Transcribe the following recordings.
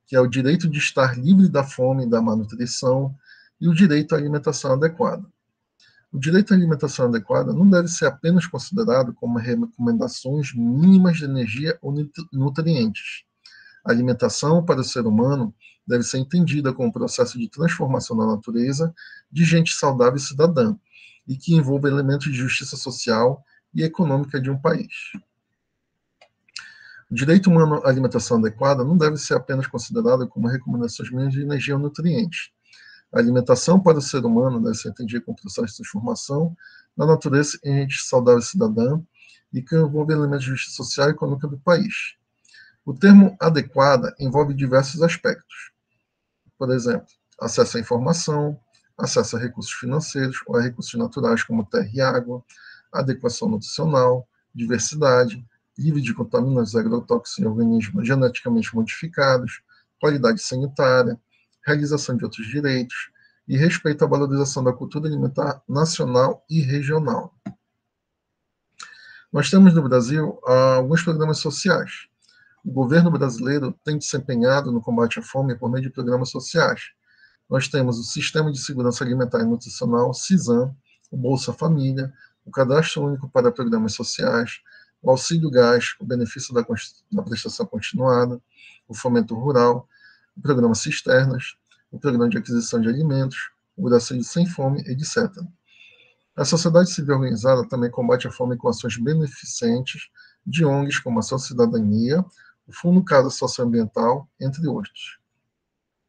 que é o direito de estar livre da fome e da malnutrição, e o direito à alimentação adequada. O direito à alimentação adequada não deve ser apenas considerado como recomendações mínimas de energia ou nutrientes. A alimentação para o ser humano deve ser entendida como um processo de transformação da natureza de gente saudável e cidadã, e que envolve elementos de justiça social e econômica de um país. O direito humano à alimentação adequada não deve ser apenas considerado como recomendações mínimas de energia ou nutrientes. A alimentação para o ser humano deve ser entendida como processo de transformação da natureza em gente saudável e cidadã, e que envolve elementos de justiça social e econômica do país. O termo adequada envolve diversos aspectos. Por exemplo, acesso à informação, acesso a recursos financeiros ou a recursos naturais como terra e água, adequação nutricional, diversidade, livre de contaminantes agrotóxicos e organismos geneticamente modificados, qualidade sanitária, realização de outros direitos e respeito à valorização da cultura alimentar nacional e regional. Nós temos no Brasil alguns programas sociais. O governo brasileiro tem desempenhado no combate à fome por meio de programas sociais. Nós temos o Sistema de Segurança Alimentar e Nutricional, SISAM, o Bolsa Família, o Cadastro Único para Programas Sociais, o Auxílio Gás, o benefício da prestação continuada, o Fomento Rural, o Programa Cisternas, o Programa de Aquisição de Alimentos, o Brasil Sem Fome, etc. A sociedade civil organizada também combate a fome com ações beneficentes de ONGs como a Ação Cidadania, o Fundo Casa Socioambiental, entre outros.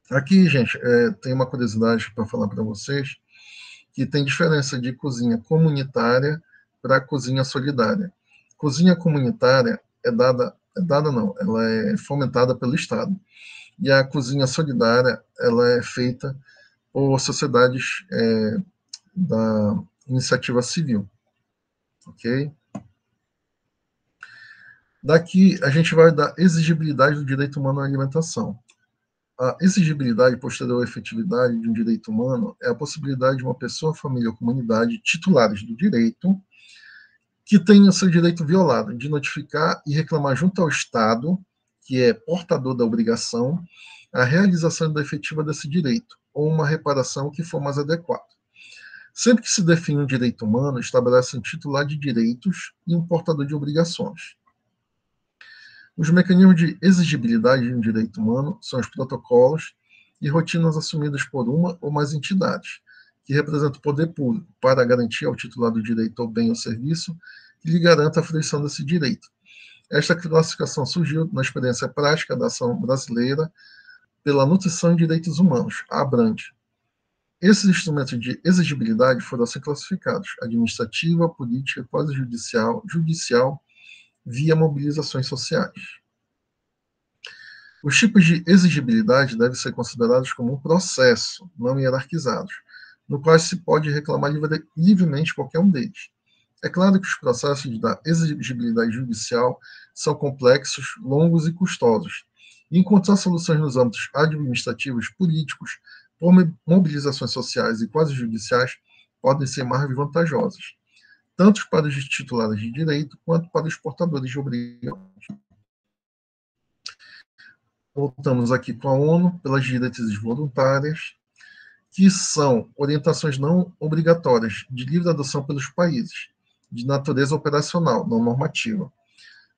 Aqui, gente, tem uma curiosidade para falar para vocês, que tem diferença de cozinha comunitária para cozinha solidária. Cozinha comunitária ela é fomentada pelo Estado. E a cozinha solidária, ela é feita por sociedades da iniciativa civil. Ok? Daqui, a gente vai da exigibilidade do direito humano à alimentação. A exigibilidade posterior à efetividade de um direito humano é a possibilidade de uma pessoa, família ou comunidade titulares do direito que tenha seu direito violado, de notificar e reclamar junto ao Estado, que é portador da obrigação, a realização da efetiva desse direito, ou uma reparação que for mais adequada. Sempre que se define um direito humano, estabelece um titular de direitos e um portador de obrigações. Os mecanismos de exigibilidade de um direito humano são os protocolos e rotinas assumidas por uma ou mais entidades, que representam o poder público para garantir ao titular do direito ao bem ou serviço que lhe garanta a fruição desse direito. Esta classificação surgiu na experiência prática da ação brasileira pela Nutrição em Direitos Humanos, a ABRANDE. Esses instrumentos de exigibilidade foram assim classificados: administrativa, política, quasi-judicial, judicial, via mobilizações sociais. Os tipos de exigibilidade devem ser considerados como um processo, não hierarquizados, no qual se pode reclamar livremente qualquer um deles. É claro que os processos da exigibilidade judicial são complexos, longos e custosos, e encontrar soluções nos âmbitos administrativos, políticos, por mobilizações sociais e quasi-judiciais podem ser mais vantajosas, tanto para os titulares de direito quanto para os portadores de obrigações. Voltamos aqui com a ONU, pelas diretrizes voluntárias, que são orientações não obrigatórias, de livre adoção pelos países, de natureza operacional, não normativa.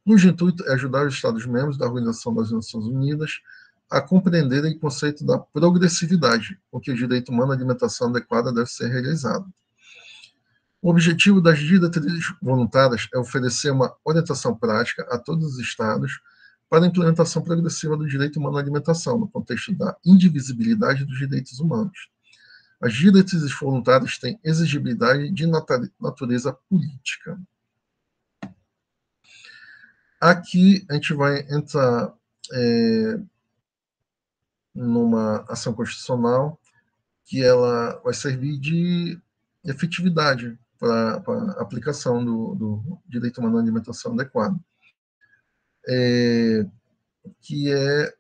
Cujo intuito é ajudar os Estados-membros da Organização das Nações Unidas a compreenderem o conceito da progressividade, com que o direito humano à alimentação adequada deve ser realizado. O objetivo das diretrizes voluntárias é oferecer uma orientação prática a todos os Estados para a implementação progressiva do direito humano à alimentação, no contexto da indivisibilidade dos direitos humanos. As diretrizes voluntárias têm exigibilidade de natureza política. Aqui a gente vai entrar numa ação constitucional que ela vai servir de efetividade para a aplicação do direito humano à alimentação adequada, que é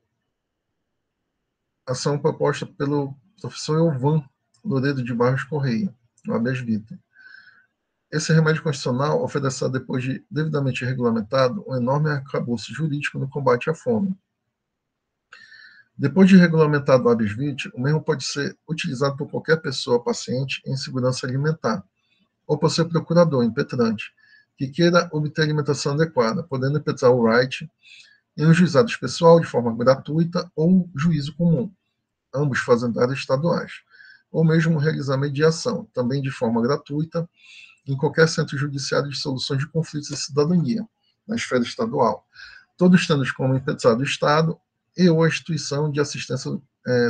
ação proposta pelo professor Elvan Louredo de Barros Correia, no habeas vita. Esse remédio constitucional oferecerá, depois de devidamente regulamentado, um enorme arcabouço jurídico no combate à fome. Depois de regulamentado o habeas vitae, o mesmo pode ser utilizado por qualquer pessoa paciente em segurança alimentar, ou por seu procurador, impetrante, que queira obter alimentação adequada, podendo impetrar o right em um juizado especial de forma gratuita ou juízo comum, ambos fazendários estaduais, ou mesmo realizar mediação, também de forma gratuita, em qualquer centro judiciário de soluções de conflitos de cidadania, na esfera estadual, todos tendo como impetrado o Estado e ou a instituição de assistência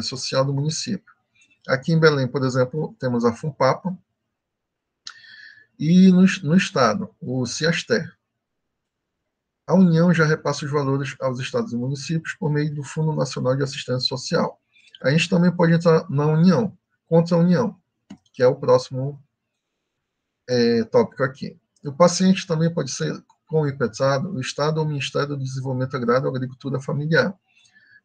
social do município. Aqui em Belém, por exemplo, temos a FUNPAPA, e no Estado, o CIASTER. A União já repassa os valores aos estados e municípios por meio do Fundo Nacional de Assistência Social. A gente também pode entrar na União, contra a União, que é o próximo tópico aqui. O paciente também pode ser co-impetrado o Estado ou o Ministério do Desenvolvimento Agrário e Agricultura Familiar,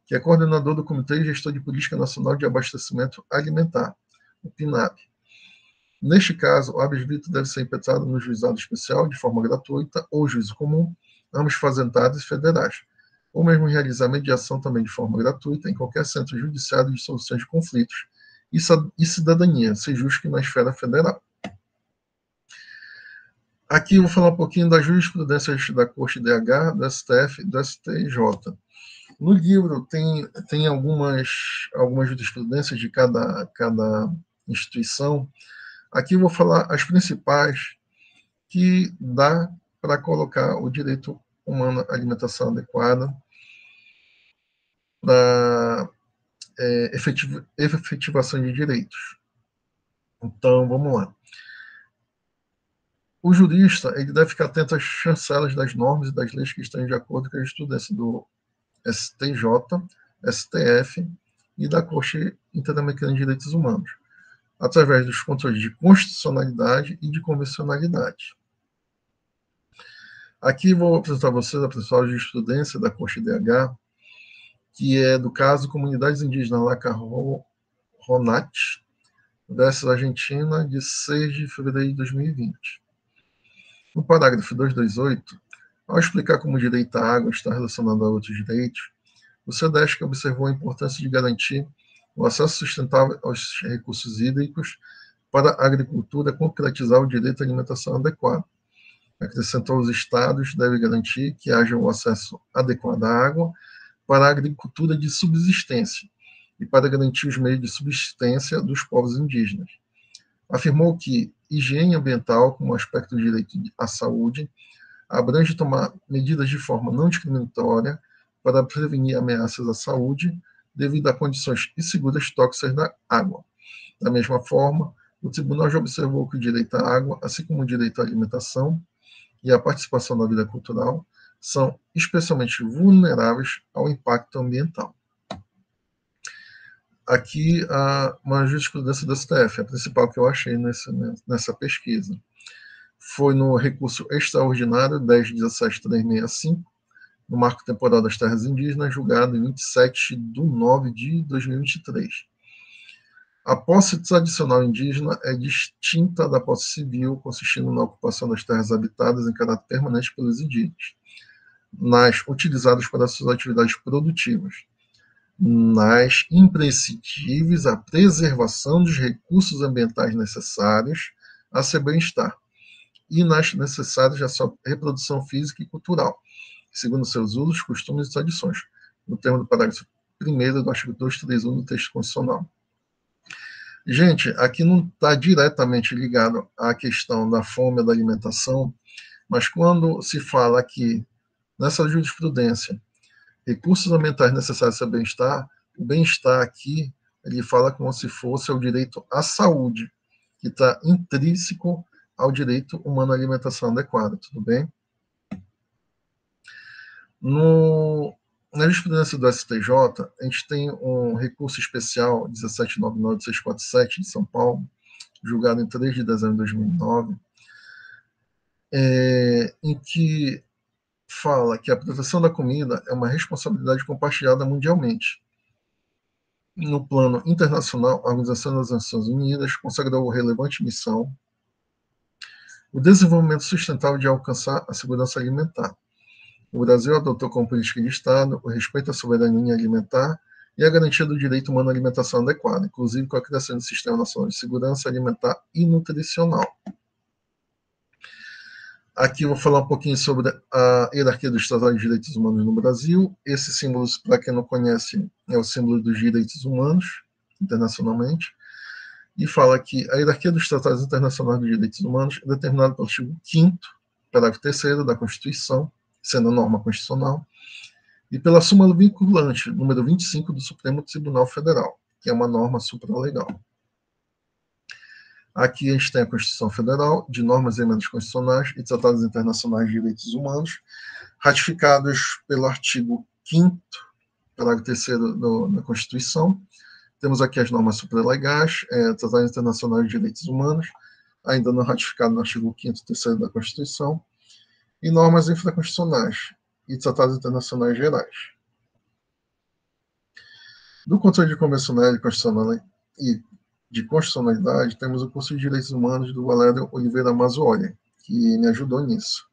que é coordenador do Comitê e Gestor de Política Nacional de Abastecimento Alimentar, o PNAB. Neste caso, o habeas vitae deve ser impetrado no juizado especial, de forma gratuita, ou juízo comum, ambos fazendários e federais, ou mesmo realizar mediação também de forma gratuita em qualquer centro judiciário de soluções de conflitos e cidadania, se justo que na esfera federal. Aqui eu vou falar um pouquinho das jurisprudências da Corte DH, do STF e do STJ. No livro tem algumas jurisprudências de cada instituição. Aqui eu vou falar as principais que dá para colocar o direito humano à alimentação adequada para efetivação de direitos. Então, vamos lá. O jurista ele deve ficar atento às chancelas das normas e das leis que estão de acordo com a jurisprudência do STJ, STF e da Corte Interamericana de Direitos Humanos, através dos controles de constitucionalidade e de convencionalidade. Aqui vou apresentar a vocês a principal jurisprudência da Corte DH, que é do caso Comunidades Indígenas Laca-Ronat, versus Argentina, de 6 de fevereiro de 2020. No parágrafo 228, ao explicar como o direito à água está relacionado a outros direitos, o SEDESC observou a importância de garantir o acesso sustentável aos recursos hídricos para a agricultura concretizar o direito à alimentação adequada. Acrescentou, os estados devem garantir que haja um acesso adequado à água para a agricultura de subsistência e para garantir os meios de subsistência dos povos indígenas. Afirmou que higiene ambiental, como aspecto do direito à saúde, abrange tomar medidas de forma não discriminatória para prevenir ameaças à saúde devido a condições inseguras tóxicas da água. Da mesma forma, o tribunal já observou que o direito à água, assim como o direito à alimentação e a participação na vida cultural, são especialmente vulneráveis ao impacto ambiental. Aqui, uma jurisprudência do STF, a principal que eu achei nessa pesquisa. Foi no recurso extraordinário 10.17.365, no marco temporal das terras indígenas, julgado em 27 de nove de 2023. A posse tradicional indígena é distinta da posse civil, consistindo na ocupação das terras habitadas em caráter permanente pelos indígenas, nas utilizadas para suas atividades produtivas, nas imprescindíveis à preservação dos recursos ambientais necessários a seu bem-estar e nas necessárias à sua reprodução física e cultural, segundo seus usos, costumes e tradições, no termo do parágrafo 1º do artigo 231 do texto constitucional. Gente, aqui não está diretamente ligado à questão da fome ou da alimentação, mas quando se fala aqui, nessa jurisprudência, recursos ambientais necessários ao bem-estar, o bem-estar aqui, ele fala como se fosse o direito à saúde, que está intrínseco ao direito humano à alimentação adequada, tudo bem? Na jurisprudência do STJ, a gente tem um recurso especial 1799-647 de São Paulo, julgado em 3 de dezembro de 2009, em que fala que a proteção da comida é uma responsabilidade compartilhada mundialmente. No plano internacional, a Organização das Nações Unidas consagrou relevante missão o desenvolvimento sustentável de alcançar a segurança alimentar. O Brasil adotou como política de Estado o respeito à soberania alimentar e a garantia do direito humano à alimentação adequada, inclusive com a criação do Sistema Nacional de Segurança Alimentar e Nutricional. Aqui eu vou falar um pouquinho sobre a hierarquia dos Tratados de Direitos Humanos no Brasil. Esse símbolo, para quem não conhece, é o símbolo dos direitos humanos, internacionalmente, e fala que a hierarquia dos Tratados Internacionais de Direitos Humanos é determinada pelo artigo 5º, parágrafo 3º da Constituição, sendo a norma constitucional, e pela súmula vinculante, número 25 do Supremo Tribunal Federal, que é uma norma supralegal. Aqui a gente tem a Constituição Federal, de normas e emendas constitucionais e tratados internacionais de direitos humanos, ratificados pelo artigo 5º, parágrafo 3º da Constituição. Temos aqui as normas supralegais, tratados internacionais de direitos humanos, ainda não ratificado no artigo 5º e 3º da Constituição, e normas infraconstitucionais e tratados internacionais gerais. Do controle de convencionalidade e de constitucionalidade, temos o curso de Direitos Humanos do Valério Oliveira Mazzuoli, que me ajudou nisso.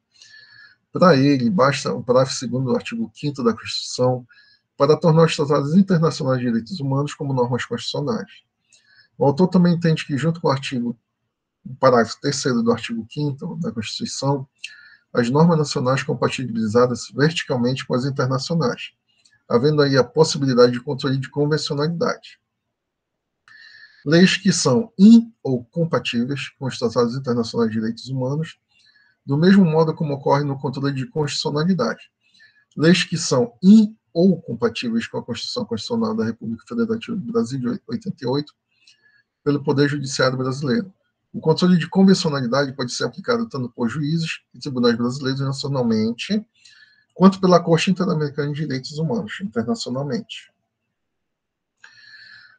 Para ele, basta o parágrafo 2º do artigo 5º da Constituição para tornar os tratados internacionais de direitos humanos como normas constitucionais. O autor também entende que, junto com o parágrafo 3º do artigo 5º da Constituição, as normas nacionais compatibilizadas verticalmente com as internacionais, havendo aí a possibilidade de controle de convencionalidade. Leis que são ou compatíveis com os tratados internacionais de direitos humanos, do mesmo modo como ocorre no controle de constitucionalidade. Leis que são ou compatíveis com a Constituição Constitucional da República Federativa do Brasil de 88, pelo Poder Judiciário brasileiro. O controle de convencionalidade pode ser aplicado tanto por juízes e tribunais brasileiros nacionalmente, quanto pela Corte Interamericana de Direitos Humanos, internacionalmente.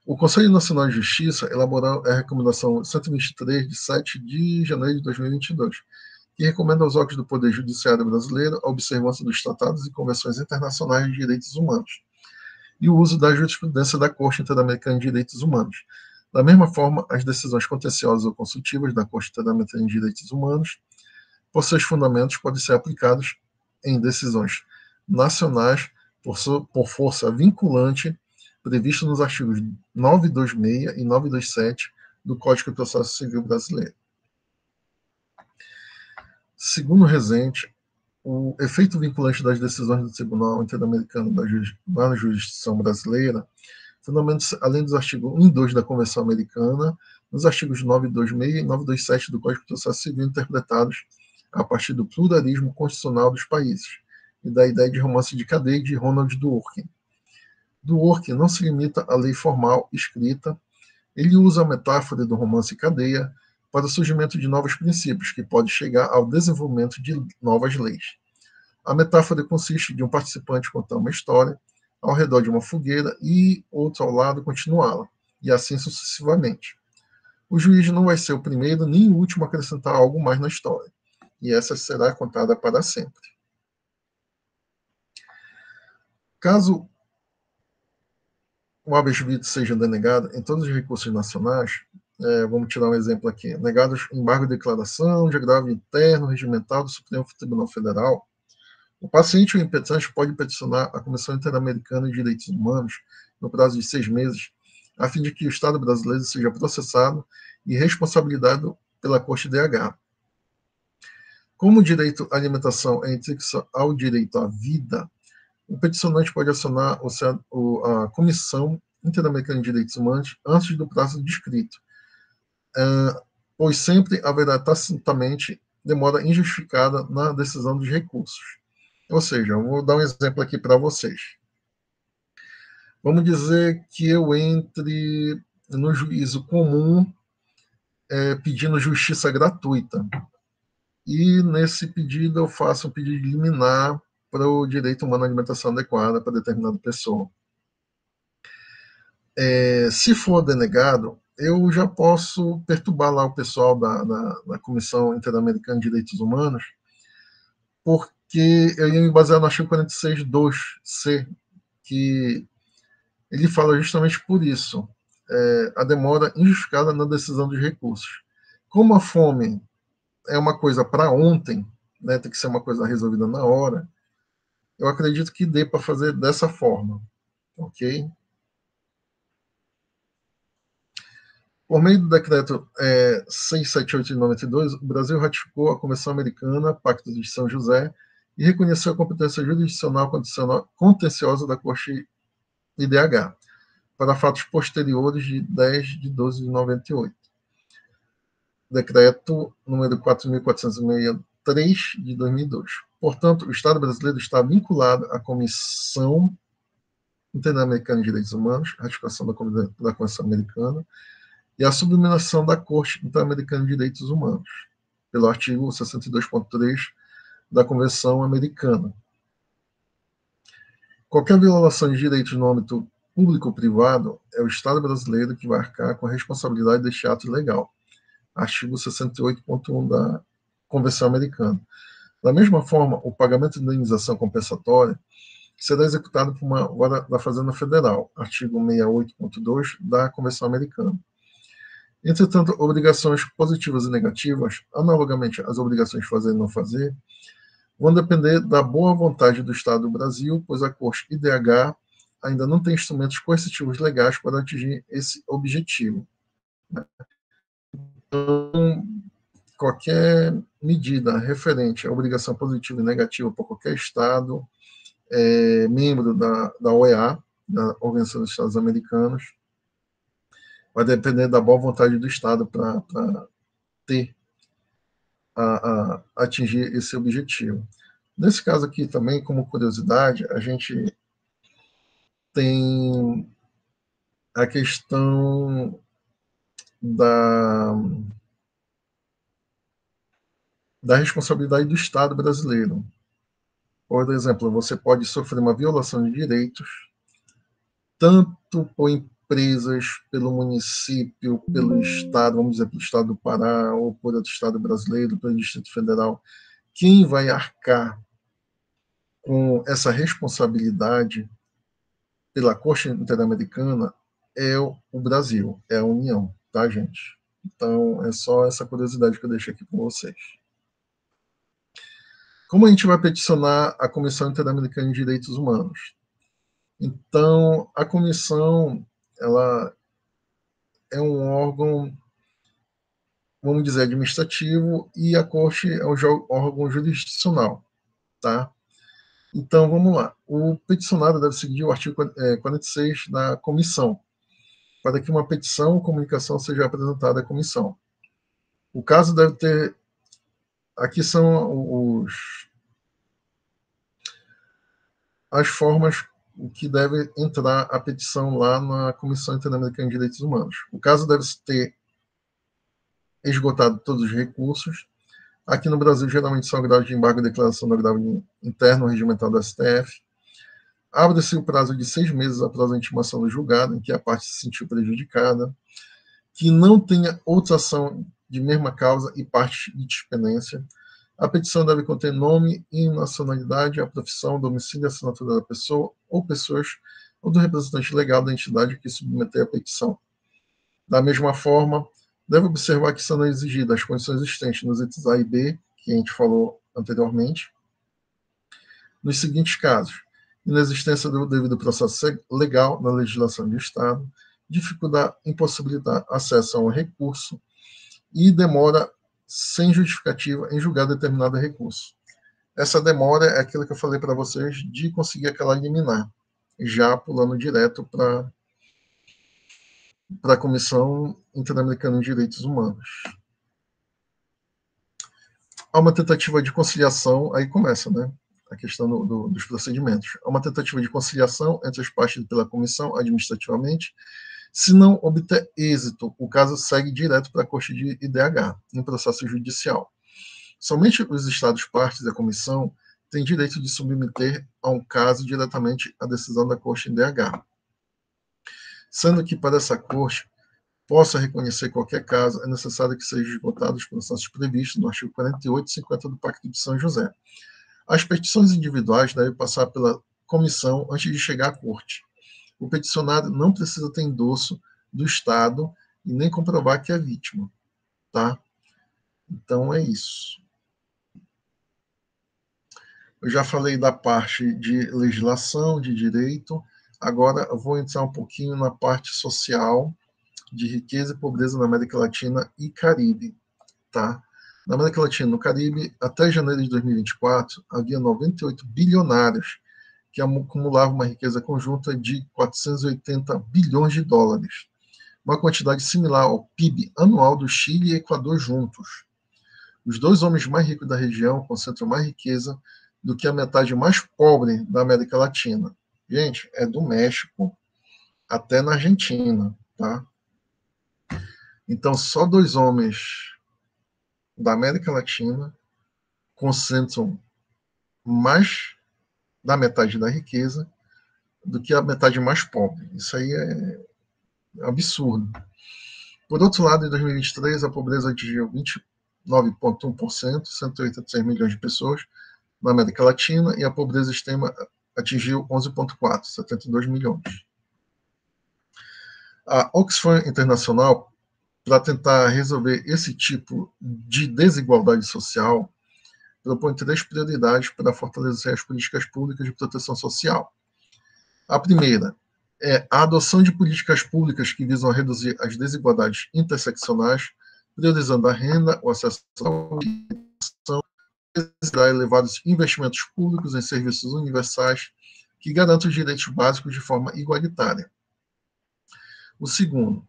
O Conselho Nacional de Justiça elaborou a Recomendação 123, de 7 de janeiro de 2022, que recomenda aos órgãos do Poder Judiciário brasileiro a observância dos tratados e convenções internacionais de direitos humanos e o uso da jurisprudência da Corte Interamericana de Direitos Humanos. Da mesma forma, as decisões contenciosas ou consultivas da Corte Interamericana de Direitos Humanos, por seus fundamentos, podem ser aplicados em decisões nacionais por força vinculante previsto nos artigos 926 e 927 do Código de Processo Civil Brasileiro. Segundo Rezende, o efeito vinculante das decisões do Tribunal Interamericano na jurisdição brasileira, fundamentos além dos artigos 1 e 2 da Convenção Americana, nos artigos 926 e 927 do Código de Processo Civil, interpretados a partir do pluralismo constitucional dos países e da ideia de romance de cadeia de Ronald Dworkin. Dworkin não se limita à lei formal escrita, ele usa a metáfora do romance cadeia para o surgimento de novos princípios, que pode chegar ao desenvolvimento de novas leis. A metáfora consiste de um participante contar uma história ao redor de uma fogueira e outro ao lado continuá-la, e assim sucessivamente. O juiz não vai ser o primeiro nem o último a acrescentar algo mais na história, e essa será contada para sempre. Caso o habeas corpus seja denegado em todos os recursos nacionais, vamos tirar um exemplo aqui, negados embargo de declaração de agravo interno regimental do Supremo Tribunal Federal, o paciente ou impetente pode peticionar a Comissão Interamericana de Direitos Humanos no prazo de 6 meses, a fim de que o Estado brasileiro seja processado e responsabilizado pela Corte DH. Como o direito à alimentação é intrínseco ao direito à vida, o peticionante pode acionar a Comissão Interamericana de Direitos Humanos antes do prazo descrito, pois sempre haverá tacitamente demora injustificada na decisão dos recursos. Ou seja, eu vou dar um exemplo aqui para vocês. Vamos dizer que eu entre no juízo comum pedindo justiça gratuita. E nesse pedido eu faço um pedido de liminar para o direito humano à alimentação adequada para determinada pessoa. Se for denegado, eu já posso perturbar lá o pessoal da Comissão Interamericana de Direitos Humanos, porque eu ia me basear no artigo 46.2c, que ele fala justamente por isso, a demora injustificada na decisão dos recursos. Como a fome é uma coisa para ontem, né, tem que ser uma coisa resolvida na hora, eu acredito que dê para fazer dessa forma, ok? Por meio do decreto 678 de 92, o Brasil ratificou a Convenção Americana, Pacto de São José, e reconheceu a competência jurisdicional contenciosa da Corte IDH para fatos posteriores de 10 de 12 de 98. Decreto número 4.463 de 2002. Portanto, o Estado brasileiro está vinculado à Comissão Interamericana de Direitos Humanos, ratificação da Convenção Americana, e a subminação da Corte Interamericana de Direitos Humanos, pelo artigo 62.3 da Convenção Americana. Qualquer violação de direitos no âmbito público ou privado é o Estado brasileiro que vai arcar com a responsabilidade deste ato ilegal. Artigo 68.1 da Convenção Americana. Da mesma forma, o pagamento de indenização compensatória será executado por uma vara da Fazenda Federal, artigo 68.2 da Convenção Americana. Entretanto, obrigações positivas e negativas, analogamente às obrigações de fazer e não fazer, vão depender da boa vontade do Estado do Brasil, pois a Corte IDH ainda não tem instrumentos coercitivos legais para atingir esse objetivo. Então, qualquer medida referente à obrigação positiva e negativa por qualquer Estado membro da OEA, da Organização dos Estados Americanos, vai depender da boa vontade do Estado para ter atingir esse objetivo. Nesse caso aqui também, como curiosidade, a gente tem a questão da responsabilidade do Estado brasileiro. Por exemplo, você pode sofrer uma violação de direitos, tanto por empresas, pelo município, pelo Estado, vamos dizer, pelo Estado do Pará, ou por outro Estado brasileiro, pelo Distrito Federal. Quem vai arcar com essa responsabilidade pela Corte Interamericana é o Brasil, é a União, tá, gente? Então, é só essa curiosidade que eu deixei aqui com vocês. Como a gente vai peticionar a Comissão Interamericana de Direitos Humanos? Então, a comissão, ela é um órgão, vamos dizer, administrativo, e a Corte é um órgão jurisdicional, tá? Então, vamos lá. O peticionário deve seguir o artigo 46 da comissão, para que uma petição ou comunicação seja apresentada à comissão. O caso deve ter... Aqui são as formas que deve entrar a petição lá na Comissão Interamericana de Direitos Humanos. O caso deve ter esgotado todos os recursos. Aqui no Brasil, geralmente são graus de embargo e declaração do agravo interno regimental do STF. Abre-se o prazo de 6 meses após a intimação do julgado, em que a parte se sentiu prejudicada, que não tenha outra ação de mesma causa e parte de dispendência. A petição deve conter nome e nacionalidade, a profissão, domicílio e assinatura da pessoa ou pessoas ou do representante legal da entidade que submeter a petição. Da mesma forma, deve observar que são exigidas as condições existentes nos itens A e B, que a gente falou anteriormente, nos seguintes casos: inexistência do devido processo legal na legislação do Estado, dificuldade, impossibilitar acesso a um recurso e demora sem justificativa em julgar determinado recurso. Essa demora é aquilo que eu falei para vocês de conseguir aquela liminar, já pulando direto para a Comissão Interamericana de Direitos Humanos. Há uma tentativa de conciliação, aí começa, né, a questão dos procedimentos. Há uma tentativa de conciliação entre as partes pela comissão administrativamente. Se não obter êxito, o caso segue direto para a Corte de IDH, em processo judicial. Somente os Estados partes da comissão têm direito de submeter a um caso diretamente à decisão da Corte IDH. Sendo que, para essa Corte possa reconhecer qualquer caso, é necessário que sejam esgotados os processos previstos no artigo 48 e 50 do Pacto de São José. As petições individuais devem passar pela comissão antes de chegar à Corte. O peticionário não precisa ter endosso do Estado e nem comprovar que é vítima, tá? Então, é isso. Eu já falei da parte de legislação, de direito, agora eu vou entrar um pouquinho na parte social, de riqueza e pobreza na América Latina e Caribe. Tá? Na América Latina e no Caribe, até janeiro de 2024, havia 98 bilionários que acumulavam uma riqueza conjunta de 480 bilhões de dólares, uma quantidade similar ao PIB anual do Chile e Equador juntos. Os dois homens mais ricos da região concentram mais riqueza do que a metade mais pobre da América Latina. Gente, é do México até na Argentina, tá? Então, só dois homens da América Latina concentram mais da metade da riqueza do que a metade mais pobre. Isso aí é absurdo. Por outro lado, em 2023, a pobreza atingiu 29,1%, 183 milhões de pessoas na América Latina, e a pobreza extrema atingiu 11,4%, 72 milhões. A Oxfam Internacional, para tentar resolver esse tipo de desigualdade social, propõe 3 prioridades para fortalecer as políticas públicas de proteção social. A primeira é a adoção de políticas públicas que visam reduzir as desigualdades interseccionais, priorizando a renda, o acesso à saúde, a elevados investimentos públicos em serviços universais que garantam os direitos básicos de forma igualitária. O segundo,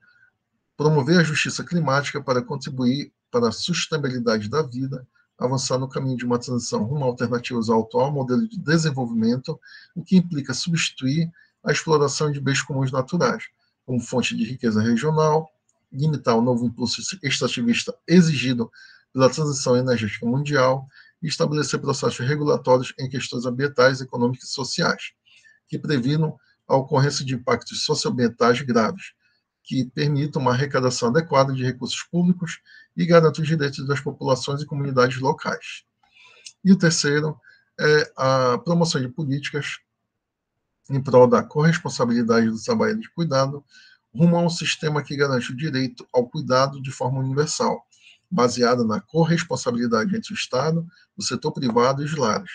promover a justiça climática para contribuir para a sustentabilidade da vida, avançar no caminho de uma transição rumo a alternativas ao atual modelo de desenvolvimento, o que implica substituir a exploração de bens comuns naturais, como fonte de riqueza regional, limitar o novo impulso extrativista exigido pela transição energética mundial e estabelecer processos regulatórios em questões ambientais, econômicas e sociais, que previnam a ocorrência de impactos socioambientais graves, que permitam uma arrecadação adequada de recursos públicos e garantam os direitos das populações e comunidades locais. E o terceiro é a promoção de políticas em prol da corresponsabilidade do trabalho de cuidado, rumo a um sistema que garante o direito ao cuidado de forma universal, baseada na corresponsabilidade entre o Estado, o setor privado e os lares,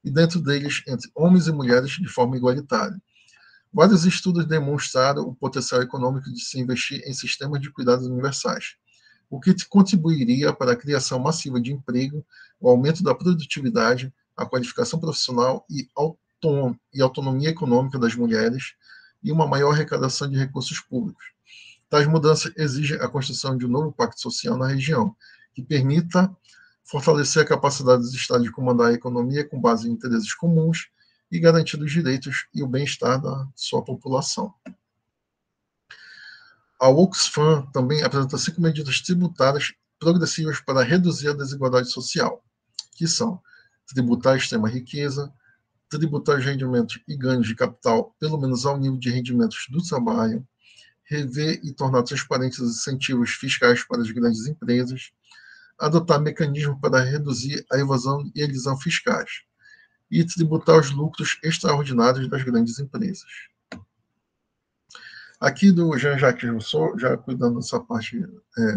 e dentro deles entre homens e mulheres de forma igualitária. Vários estudos demonstraram o potencial econômico de se investir em sistemas de cuidados universais, o que contribuiria para a criação massiva de emprego, o aumento da produtividade, a qualificação profissional e autonomia econômica das mulheres e uma maior arrecadação de recursos públicos. Tais mudanças exigem a construção de um novo pacto social na região, que permita fortalecer a capacidade dos Estados de comandar a economia com base em interesses comuns e garantir os direitos e o bem-estar da sua população. A Oxfam também apresenta 5 medidas tributárias progressivas para reduzir a desigualdade social, que são tributar a extrema riqueza, tributar os rendimentos e ganhos de capital pelo menos ao nível de rendimentos do trabalho, rever e tornar transparentes os incentivos fiscais para as grandes empresas, adotar mecanismos para reduzir a evasão e elisão fiscais, e tributar os lucros extraordinários das grandes empresas. Aqui do Jean-Jacques Rousseau, já cuidando dessa parte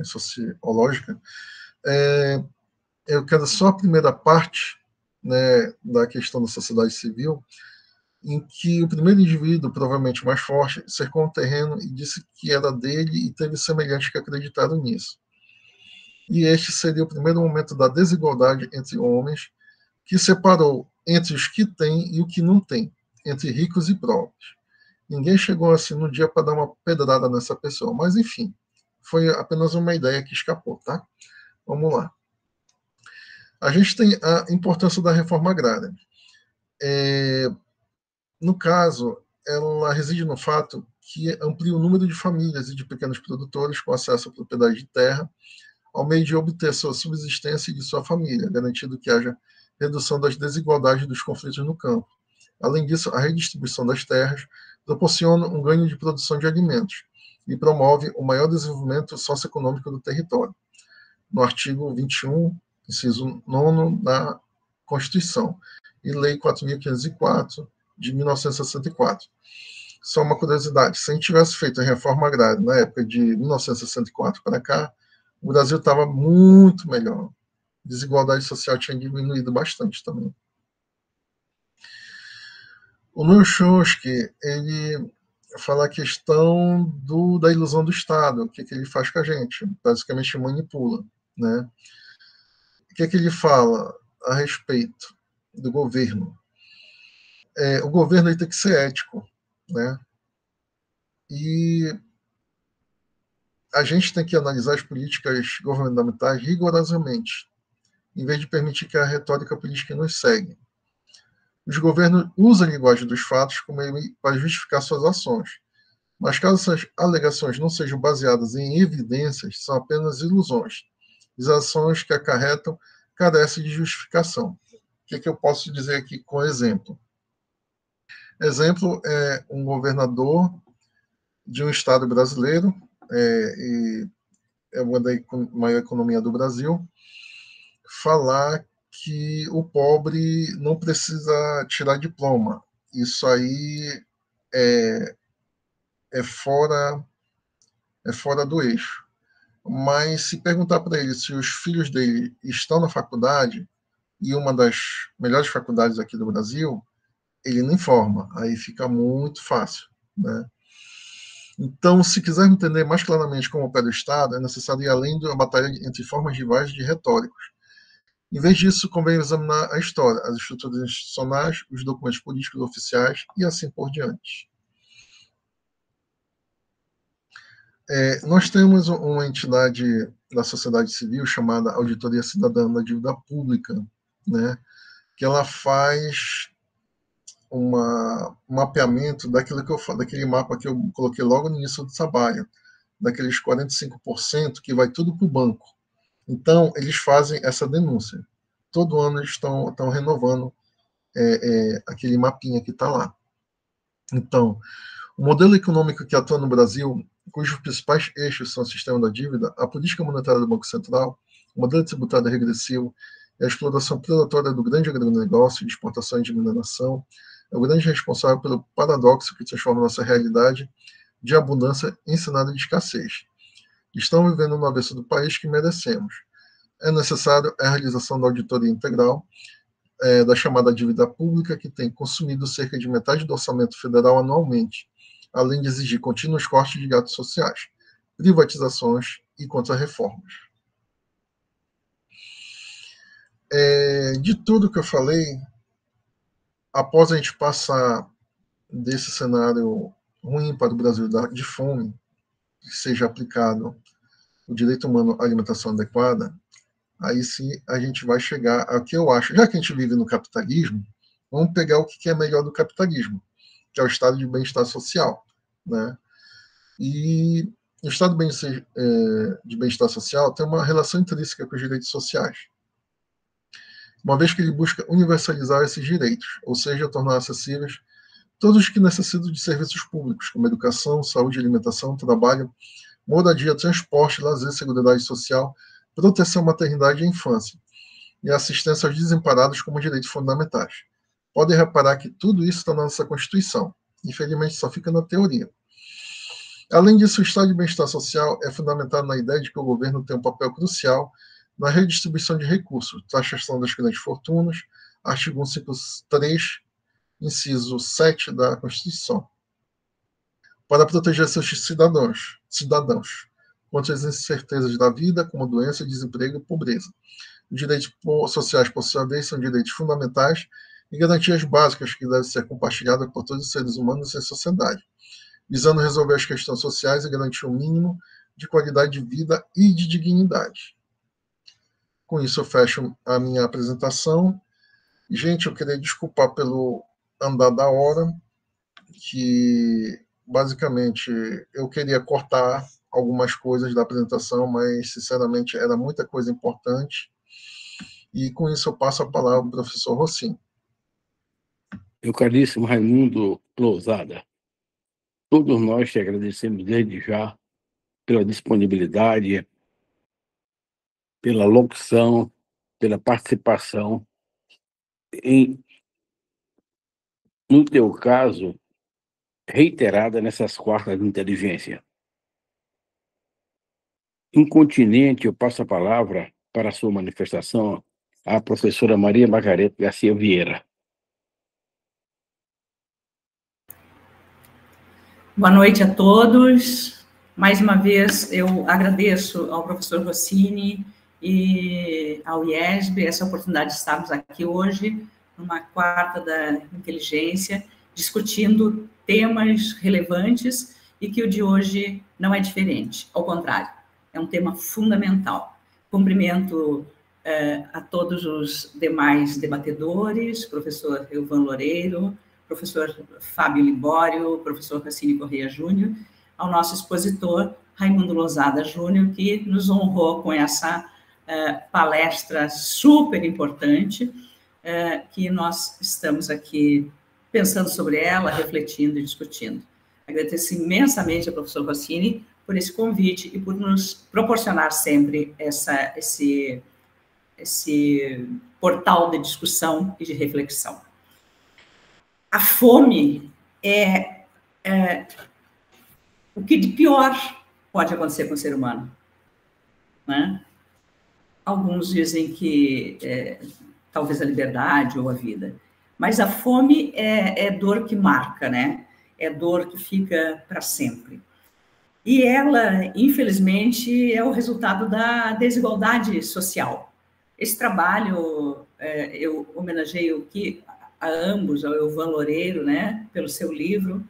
sociológica, eu quero só a primeira parte, né, da questão da sociedade civil, em que o primeiro indivíduo, provavelmente mais forte, cercou um terreno e disse que era dele e teve semelhantes que acreditaram nisso. E este seria o primeiro momento da desigualdade entre homens, que separou entre os que têm e o que não tem, entre ricos e pobres. Ninguém chegou assim no dia para dar uma pedrada nessa pessoa, mas enfim, foi apenas uma ideia que escapou, tá? Vamos lá. A gente tem a importância da reforma agrária. No caso, ela reside no fato que amplia o número de famílias e de pequenos produtores com acesso à propriedade de terra, ao meio de obter sua subsistência e de sua família, garantindo que haja redução das desigualdades e dos conflitos no campo. Além disso, a redistribuição das terras proporciona um ganho de produção de alimentos e promove o maior desenvolvimento socioeconômico do território. No artigo 21, inciso 9 da Constituição, e Lei 4.504, de 1964. Só uma curiosidade, se a gente tivesse feito a reforma agrária na época de 1964 para cá, o Brasil estava muito melhor. A desigualdade social tinha diminuído bastante também. O Noam Chomsky, ele fala a questão da ilusão do Estado, o que ele faz com a gente, basicamente manipula, né? O que ele fala a respeito do governo? O governo ele tem que ser ético, né? E a gente tem que analisar as políticas governamentais rigorosamente, em vez de permitir que a retórica política nos segue. Os governos usam a linguagem dos fatos como para justificar suas ações, mas caso essas alegações não sejam baseadas em evidências, são apenas ilusões. As ações que acarretam carecem de justificação. O que eu posso dizer aqui com exemplo? Exemplo é um governador de um estado brasileiro, e é uma da maior economia do Brasil, falar que o pobre não precisa tirar diploma. Isso aí é, é fora do eixo. Mas se perguntar para ele se os filhos dele estão na faculdade, e uma das melhores faculdades aqui do Brasil, ele não informa. Aí fica muito fácil, né? Então, se quiser entender mais claramente como opera o Estado, é necessário ir além da batalha entre formas rivais de retóricos. Em vez disso, convém examinar a história, as estruturas institucionais, os documentos políticos oficiais e assim por diante. Nós temos uma entidade da sociedade civil chamada Auditoria Cidadã da Dívida Pública, né, que ela faz um mapeamento daquele mapa que eu coloquei logo no início do trabalho, daqueles 45% que vai tudo para o banco. Então, eles fazem essa denúncia. Todo ano eles estão renovando aquele mapinha que está lá. Então, o modelo econômico que atua no Brasil, cujos principais eixos são o sistema da dívida, a política monetária do Banco Central, o modelo tributário regressivo e a exploração predatória do grande agronegócio de exportação e de mineração, é o grande responsável pelo paradoxo que transforma nossa realidade de abundância em cenário de escassez. Estamos vivendo no avesso do país que merecemos. É necessário a realização da auditoria integral da chamada dívida pública, que tem consumido cerca de metade do orçamento federal anualmente, além de exigir contínuos cortes de gastos sociais, privatizações e contra-reformas. De tudo que eu falei, após a gente passar desse cenário ruim para o Brasil de fome, que seja aplicado o direito humano à alimentação adequada, aí sim a gente vai chegar ao que eu acho. Já que a gente vive no capitalismo, vamos pegar o que é melhor do capitalismo, que é o estado de bem-estar social, né? E o estado de bem-estar social tem uma relação intrínseca com os direitos sociais, uma vez que ele busca universalizar esses direitos, ou seja, tornar acessíveis todos os que necessitam de serviços públicos, como educação, saúde, alimentação, trabalho, moradia, transporte, lazer, seguridade social, proteção à maternidade e à infância, e assistência aos desamparados como direitos fundamentais. Podem reparar que tudo isso está na nossa Constituição. Infelizmente, só fica na teoria. Além disso, o estado de bem-estar social é fundamentado na ideia de que o governo tem um papel crucial na redistribuição de recursos, taxação das grandes fortunas, artigo 153, inciso 7 da Constituição, para proteger seus cidadãos contra as incertezas da vida, como doença, desemprego e pobreza. Os direitos sociais, por sua vez, são direitos fundamentais e garantias básicas que devem ser compartilhadas por todos os seres humanos em sociedade, visando resolver as questões sociais e garantir um mínimo de qualidade de vida e de dignidade. Com isso, eu fecho a minha apresentação. Gente, eu queria desculpar pelo andar da hora, que basicamente eu queria cortar algumas coisas da apresentação, mas sinceramente era muita coisa importante. E com isso eu passo a palavra ao professor Rossim. Meu caríssimo Raimundo Lousada, todos nós te agradecemos desde já pela disponibilidade, pela locução, pela participação. No teu caso, reiterada nessas quartas de inteligência. Incontinente, eu passo a palavra para a sua manifestação à professora Maria Margarete Garcia Vieira. Boa noite a todos. Mais uma vez, eu agradeço ao professor Rossini e ao IESB essa oportunidade de estarmos aqui hoje, numa quarta da inteligência, discutindo temas relevantes e que o de hoje não é diferente, ao contrário, é um tema fundamental. Cumprimento a todos os demais debatedores, professor Elvan Loureiro, professor Fábio Libório, professor Rossini Correia Júnior, ao nosso expositor, Raimundo Losada Júnior, que nos honrou com essa palestra super importante, que nós estamos aqui pensando sobre ela, refletindo e discutindo. Agradeço imensamente ao professor Rossini por esse convite e por nos proporcionar sempre esse portal de discussão e de reflexão. A fome é o que de pior pode acontecer com o ser humano, né? Alguns dizem que talvez a liberdade ou a vida, mas a fome é dor que marca, né? É dor que fica para sempre. E ela, infelizmente, é o resultado da desigualdade social. Esse trabalho, eu homenageio aqui a ambos, ao Elvan Loureiro, né, pelo seu livro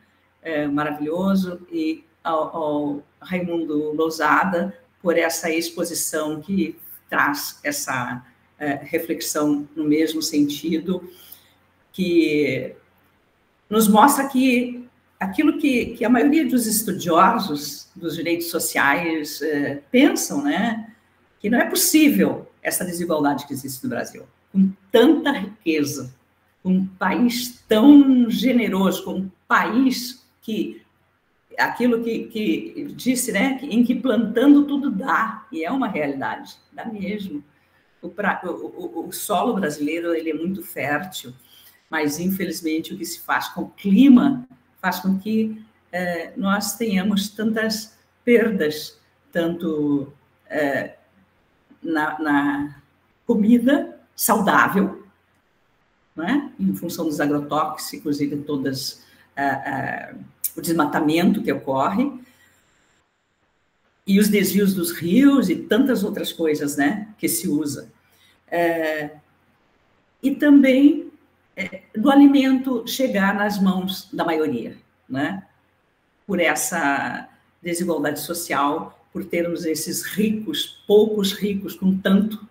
maravilhoso, e ao Raimundo Losada por essa exposição que traz essa reflexão no mesmo sentido, que nos mostra que aquilo que a maioria dos estudiosos dos direitos sociais pensam, né, que não é possível essa desigualdade que existe no Brasil, com tanta riqueza, com um país tão generoso, com um país que, aquilo que disse, né, em que plantando tudo dá, e é uma realidade, dá mesmo. O solo brasileiro, ele é muito fértil, mas, infelizmente, o que se faz com o clima faz com que nós tenhamos tantas perdas, tanto na comida saudável, né? Em função dos agrotóxicos e de todas o desmatamento que ocorre, e os desvios dos rios e tantas outras coisas, né, que se usa. E também do alimento chegar nas mãos da maioria, né? Por essa desigualdade social, por termos esses ricos, poucos ricos com tanto,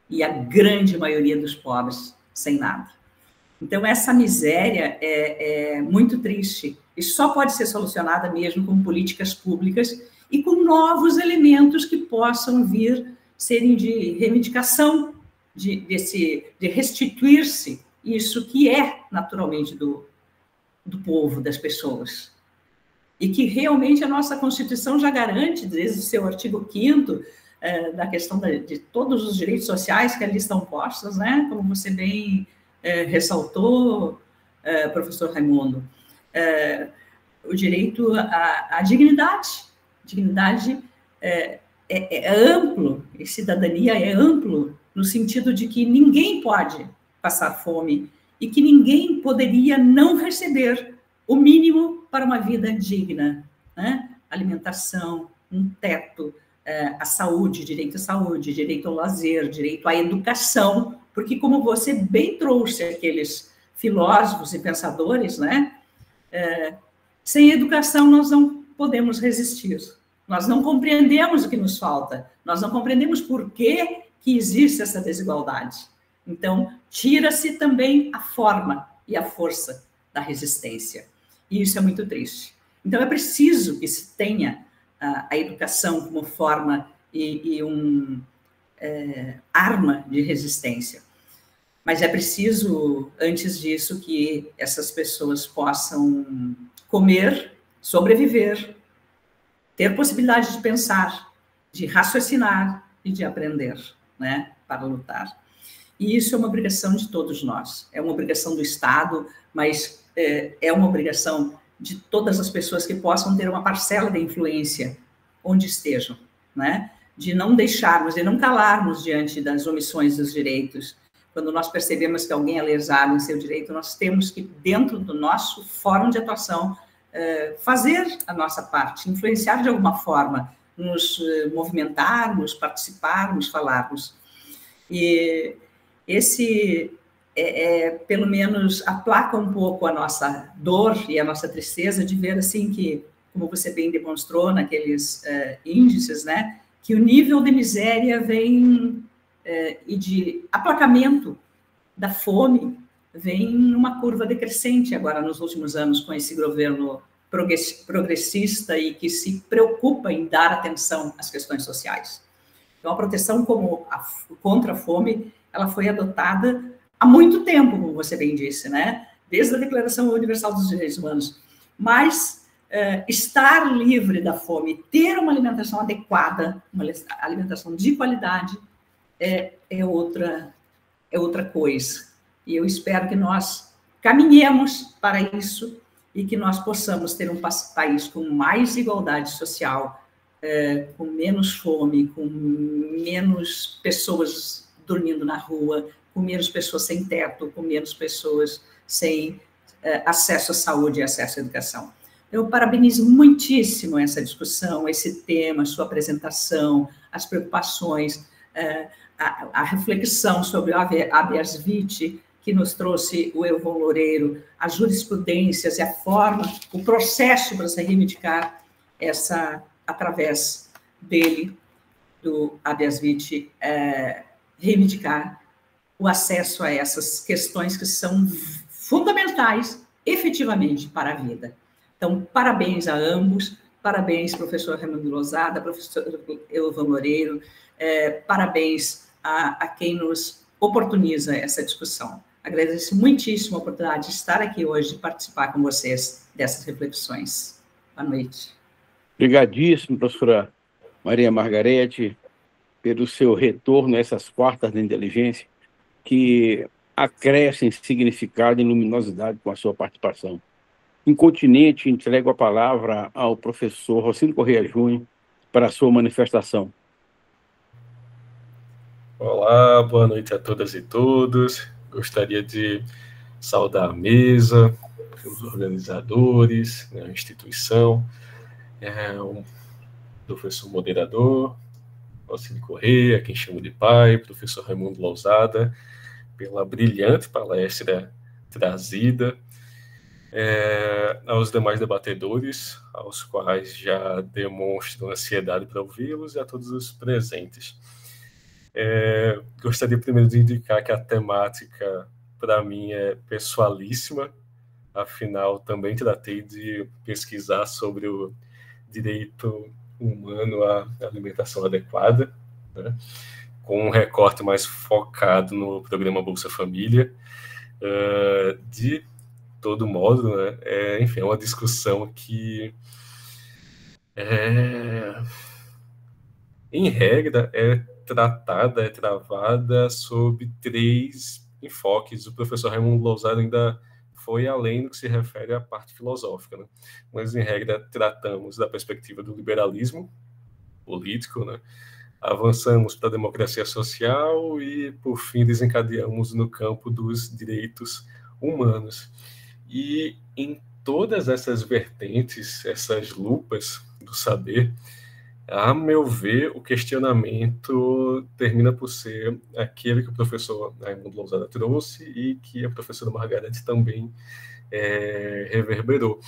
e a grande maioria dos pobres sem nada. Então, essa miséria é muito triste e só pode ser solucionada mesmo com políticas públicas e com novos elementos que possam vir serem de reivindicação, de restituir-se isso que é naturalmente do povo, das pessoas. E que realmente a nossa Constituição já garante, desde o seu artigo 5º, da questão de todos os direitos sociais que ali estão postos, né? Como você bem ressaltou, professor Raimundo, o direito à dignidade. Dignidade é amplo, e cidadania é amplo, no sentido de que ninguém pode passar fome e que ninguém poderia não receber o mínimo para uma vida digna, né? Alimentação, um teto, a saúde, direito ao lazer, direito à educação, porque, como você bem trouxe aqueles filósofos e pensadores, né? Sem educação nós não podemos resistir, nós não compreendemos o que nos falta, nós não compreendemos por que existe essa desigualdade. Então, tira-se também a forma e a força da resistência. E isso é muito triste. Então, é preciso que se tenha a educação como forma e arma de resistência. Mas é preciso, antes disso, que essas pessoas possam comer, sobreviver, ter possibilidade de pensar, de raciocinar e de aprender, né, para lutar. E isso é uma obrigação de todos nós. É uma obrigação do Estado, mas é uma obrigação de todas as pessoas que possam ter uma parcela de influência onde estejam, né? De não deixarmos, de não calarmos diante das omissões dos direitos. Quando nós percebemos que alguém é lesado em seu direito, nós temos que, dentro do nosso fórum de atuação, fazer a nossa parte, influenciar de alguma forma, nos movimentarmos, participarmos, falarmos. E esse, pelo menos, aplaca um pouco a nossa dor e a nossa tristeza de ver, assim, que, como você bem demonstrou naqueles índices, né, que o nível de miséria vem, e de aplacamento da fome, vem numa curva decrescente agora nos últimos anos, com esse governo progressista e que se preocupa em dar atenção às questões sociais. Então, a proteção contra a fome, ela foi adotada há muito tempo, como você bem disse, né? Desde a Declaração Universal dos Direitos Humanos. Mas estar livre da fome, ter uma alimentação adequada, uma alimentação de qualidade, é outra coisa. E eu espero que nós caminhemos para isso e que nós possamos ter um país com mais igualdade social, com menos fome, com menos pessoas dormindo na rua, com menos pessoas sem teto, com menos pessoas sem acesso à saúde e acesso à educação. Eu parabenizo muitíssimo essa discussão, esse tema, sua apresentação, as preocupações, a reflexão sobre o habeas vitae, que nos trouxe o Elvon Loureiro, as jurisprudências e a forma, o processo para se reivindicar através dele, do habeas vitae, reivindicar o acesso a essas questões que são fundamentais, efetivamente, para a vida. Então, parabéns a ambos, parabéns, professor Raimundo Lousada, professor Elvon Loureiro, parabéns a quem nos oportuniza essa discussão. Agradeço muitíssimo a oportunidade de estar aqui hoje e participar com vocês dessas reflexões. Boa noite. Obrigadíssimo, professora Maria Margarete, pelo seu retorno a essas quartas da inteligência, que acrescem significado e luminosidade com a sua participação. Incontinente, entrego a palavra ao professor Rocino Correia Júnior para a sua manifestação. Olá, boa noite a todas e todos. Gostaria de saudar a mesa, os organizadores, a instituição, o professor moderador, Rocino Correia, quem chamo de pai, professor Raimundo Lousada, pela brilhante palestra trazida, aos demais debatedores, aos quais já demonstro ansiedade para ouvi-los, e a todos os presentes. Gostaria primeiro de indicar que a temática, para mim, é pessoalíssima, afinal, também tratei de pesquisar sobre o direito humano à alimentação adequada, né, com um recorte mais focado no programa Bolsa Família. De todo modo, né, enfim, é uma discussão que, em regra, é travada sob 3 enfoques. O professor Raimundo Lousada ainda foi além do que se refere à parte filosófica, né? Mas, em regra, tratamos da perspectiva do liberalismo político, né? Avançamos para a democracia social e, por fim, desencadeamos no campo dos direitos humanos. E em todas essas vertentes, essas lupas do saber, a meu ver, o questionamento termina por ser aquele que o professor Raimundo Lousada trouxe e que a professora Margarete também reverberou.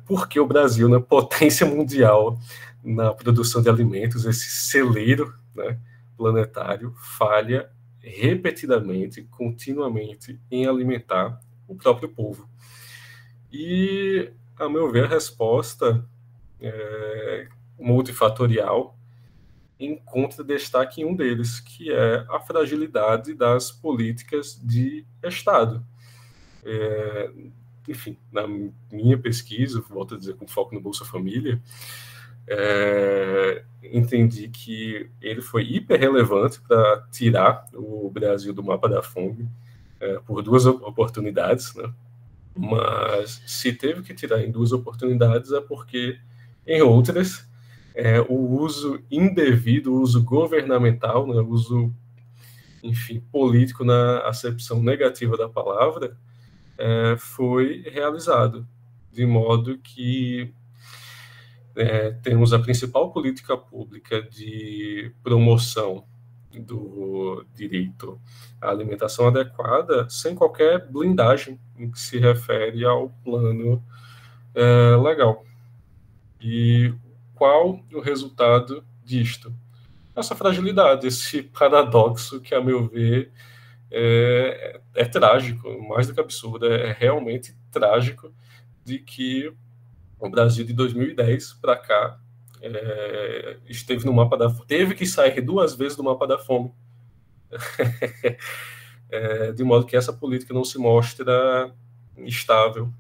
Por que o Brasil, na potência mundial na produção de alimentos, esse celeiro, né, planetário, falha repetidamente, continuamente, em alimentar o próprio povo? E, a meu ver, a resposta multifatorial encontra destaque em um deles, que é a fragilidade das políticas de Estado. Enfim, na minha pesquisa, volto a dizer, com foco no Bolsa Família, entendi que ele foi hiperrelevante para tirar o Brasil do mapa da fome por 2 oportunidades, né? Mas se teve que tirar em 2 oportunidades é porque, em outras, o uso indevido, o uso governamental, né, o uso, enfim, político na acepção negativa da palavra, foi realizado. de modo que temos a principal política pública de promoção do direito à alimentação adequada sem qualquer blindagem em que se refere ao plano legal. E qual o resultado disto? Essa fragilidade, esse paradoxo que, a meu ver, é trágico, mais do que absurdo, é realmente trágico, de que o Brasil de 2010 para cá esteve no mapa da fome, teve que sair 2 vezes do mapa da fome, de modo que essa política não se mostra estável,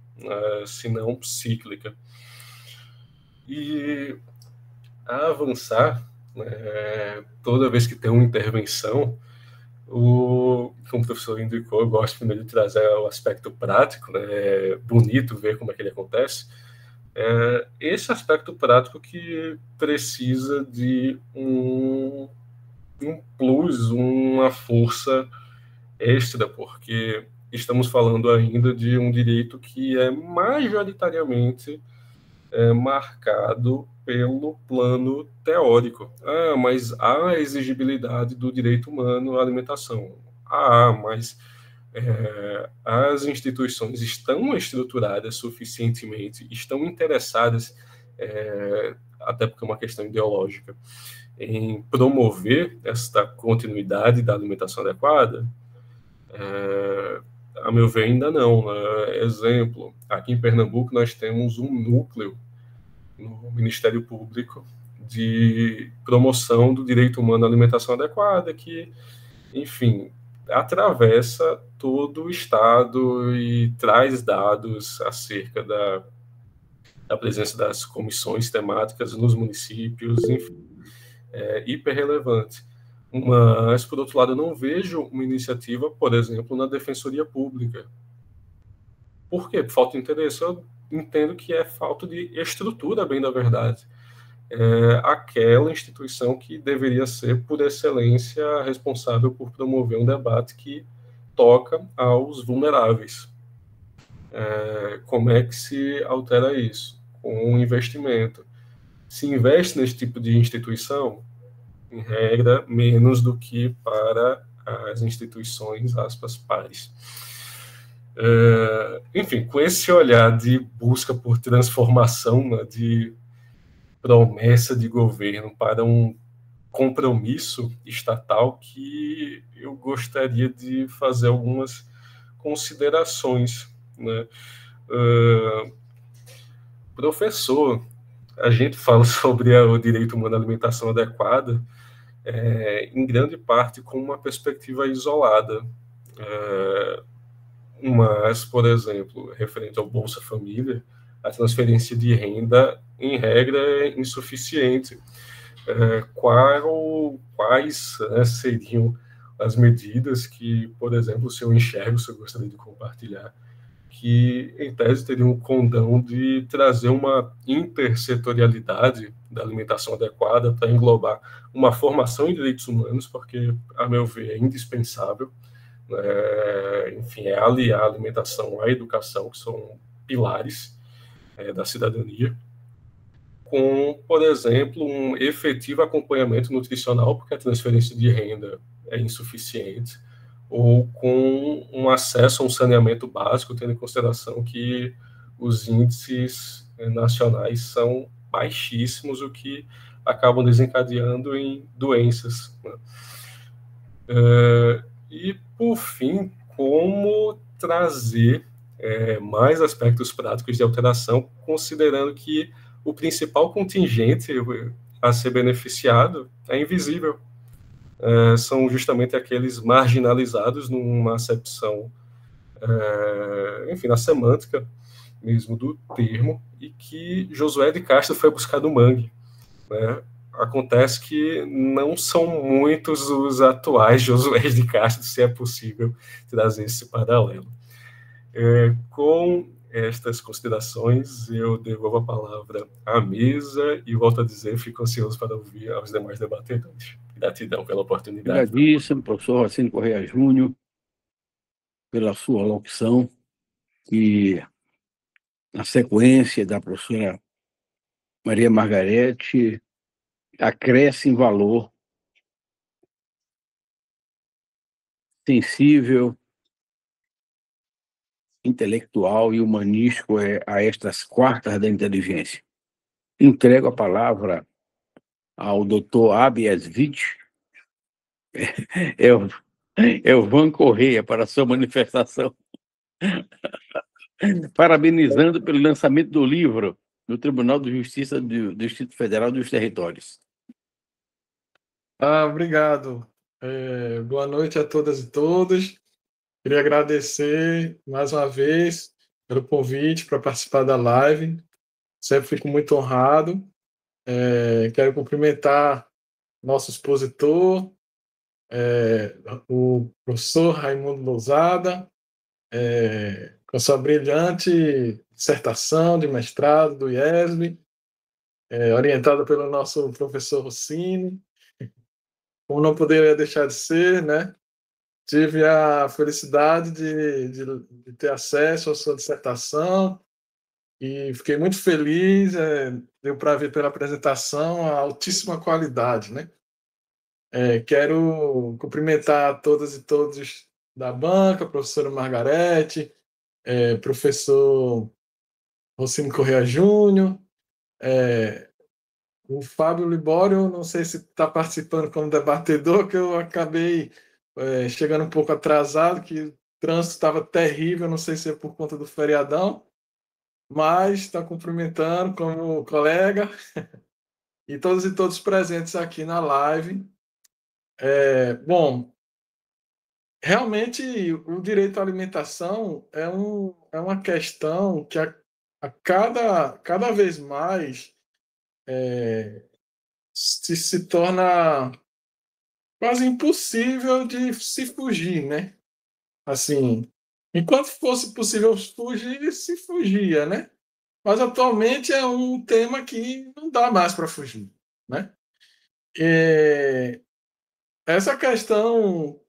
senão cíclica. E a avançar, toda vez que tem uma intervenção, como o professor indicou, eu gosto primeiro de trazer o aspecto prático, é bonito ver como é que ele acontece. Esse aspecto prático que precisa de um plus, uma força extra, porque estamos falando ainda de um direito que é majoritariamente marcado pelo plano teórico. Mas há a exigibilidade do direito humano à alimentação. Mas as instituições estão estruturadas suficientemente, estão interessadas, até porque é uma questão ideológica, em promover esta continuidade da alimentação adequada? A meu ver, ainda não. Exemplo, aqui em Pernambuco nós temos um núcleo no Ministério Público de promoção do direito humano à alimentação adequada, que, enfim, atravessa todo o Estado e traz dados acerca da presença das comissões temáticas nos municípios, enfim, hiper relevante. Mas, por outro lado, eu não vejo uma iniciativa, por exemplo, na Defensoria Pública. Por quê? Por falta de interesse. Eu entendo que é falta de estrutura, bem da verdade. Aquela instituição que deveria ser, por excelência, responsável por promover um debate que toca aos vulneráveis. Como é que se altera isso? Com um investimento. Se investe nesse tipo de instituição, em regra, menos do que para as instituições, aspas, pares. Enfim, com esse olhar de busca por transformação, né, de promessa de governo para um compromisso estatal, que eu gostaria de fazer algumas considerações, né? Professor, a gente fala sobre o direito humano à alimentação adequada, em grande parte com uma perspectiva isolada. Mas, por exemplo, referente ao Bolsa Família, a transferência de renda, em regra, é insuficiente. Quais seriam as medidas que, por exemplo, se eu enxergo, se eu gostaria de compartilhar, que, em tese, teriam o condão de trazer uma intersetorialidade da alimentação adequada para englobar uma formação em direitos humanos, porque, a meu ver, é indispensável. Enfim, aliar a alimentação à educação, que são pilares da cidadania, com, por exemplo, um efetivo acompanhamento nutricional, porque a transferência de renda é insuficiente, ou com um acesso a um saneamento básico, tendo em consideração que os índices nacionais são baixíssimos, o que acabam desencadeando em doenças, né? E, por fim, como trazer mais aspectos práticos de alteração, considerando que o principal contingente a ser beneficiado é invisível. São justamente aqueles marginalizados numa acepção, enfim, na semântica mesmo do termo, e que Josué de Castro foi buscar no mangue, né? Acontece que não são muitos os atuais Josué de Castro, se é possível trazer esse paralelo. Com estas considerações, eu devolvo a palavra à mesa e volto a dizer, fico ansioso para ouvir aos demais debatedores. Gratidão pela oportunidade. Obrigadíssimo, professor Rocino Correia Júnior, pela sua locução, que na sequência da professora Maria Margarete, acresce em valor sensível, intelectual e humanístico a estas quartas da inteligência. Entrego a palavra ao Dr. Habeas Witt, Elvan Correia, para a sua manifestação, parabenizando pelo lançamento do livro no Tribunal de Justiça do Distrito Federal dos Territórios. Obrigado. Boa noite a todas e todos. Queria agradecer mais uma vez pelo convite para participar da live. Sempre fico muito honrado. Quero cumprimentar nosso expositor, o professor Raimundo Lousada, com sua brilhante dissertação de mestrado do IESB, orientada pelo nosso professor Rossini. Como não poderia deixar de ser, né? Tive a felicidade de ter acesso à sua dissertação e fiquei muito feliz, deu para ver pela apresentação a altíssima qualidade, né? Quero cumprimentar todas e todos da banca, professora Margarete, professor Rossini Correia Júnior, o Fábio Libório, não sei se está participando como debatedor, que eu acabei chegando um pouco atrasado, que o trânsito estava terrível, não sei se é por conta do feriadão, mas está cumprimentando como colega e todos presentes aqui na live. Bom, realmente o direito à alimentação é uma questão que cada vez mais se torna quase impossível de se fugir, né? Assim, enquanto fosse possível fugir, se fugia, né? Mas atualmente é um tema que não dá mais para fugir, né? Essa questão